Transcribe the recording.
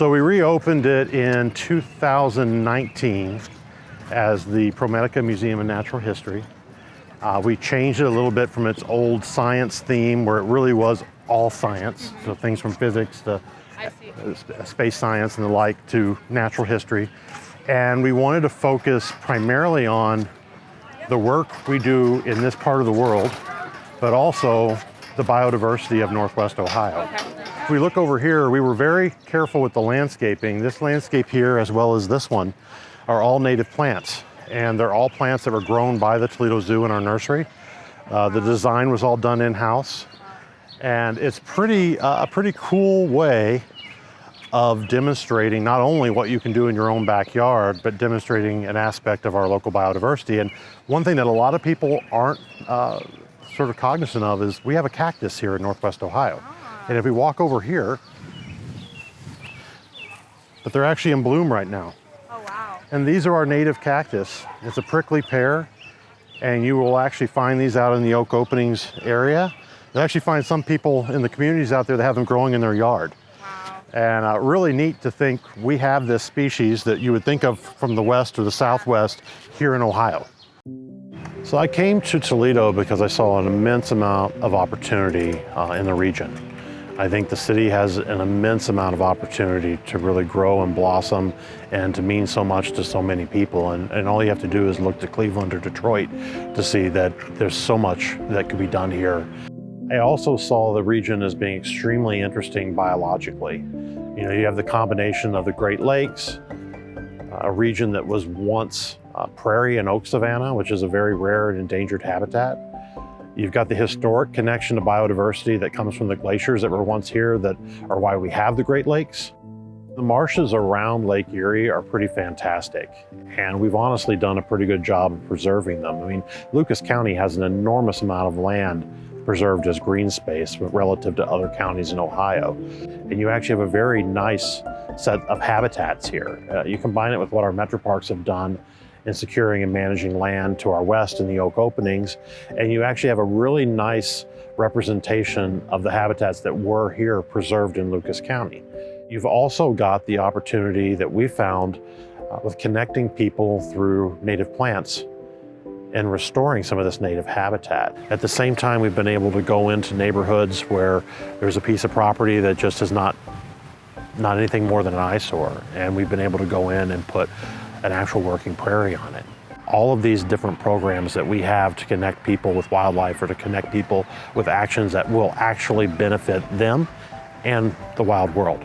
So we reopened it in 2019 as the ProMedica Museum of Natural History. We changed it a little bit from its old science theme where it really was all science. So things from physics to space science and the like to natural history. And we wanted to focus primarily on the work we do in this part of the world, but also the biodiversity of Northwest Ohio. If we look over here, we were very careful with the landscaping. This landscape here, as well as this one, are all native plants. And they're all plants that were grown by the Toledo Zoo in our nursery. The design was all done in-house. And it's a pretty cool way of demonstrating not only what you can do in your own backyard, but demonstrating an aspect of our local biodiversity. And one thing that a lot of people aren't sort of cognizant of is we have a cactus here in Northwest Ohio. And if we walk over here, but they're actually in bloom right now. Oh, wow. And these are our native cactus. It's a prickly pear, and you will actually find these out in the oak openings area. You'll actually find some people in the communities out there that have them growing in their yard. Wow. And really neat to think we have this species that you would think of from the west or the southwest here in Ohio. So I came to Toledo because I saw an immense amount of opportunity in the region. I think the city has an immense amount of opportunity to really grow and blossom and to mean so much to so many people. And all you have to do is look to Cleveland or Detroit to see that there's so much that could be done here. I also saw the region as being extremely interesting biologically. You know, you have the combination of the Great Lakes, a region that was once prairie and oak savanna, which is a very rare and endangered habitat. You've got the historic connection to biodiversity that comes from the glaciers that were once here that are why we have the Great Lakes. The marshes around Lake Erie are pretty fantastic, and we've honestly done a pretty good job of preserving them. I mean, Lucas County has an enormous amount of land preserved as green space relative to other counties in Ohio. And you actually have a very nice set of habitats here. You combine it with what our metro parks have done in securing and managing land to our west in the oak openings, and you actually have a really nice representation of the habitats that were here preserved in Lucas County. You've also got the opportunity that we found with connecting people through native plants and restoring some of this native habitat. At the same time, we've been able to go into neighborhoods where there's a piece of property that just is not anything more than an eyesore, and we've been able to go in and put an actual working prairie on it. All of these different programs that we have to connect people with wildlife or to connect people with actions that will actually benefit them and the wild world.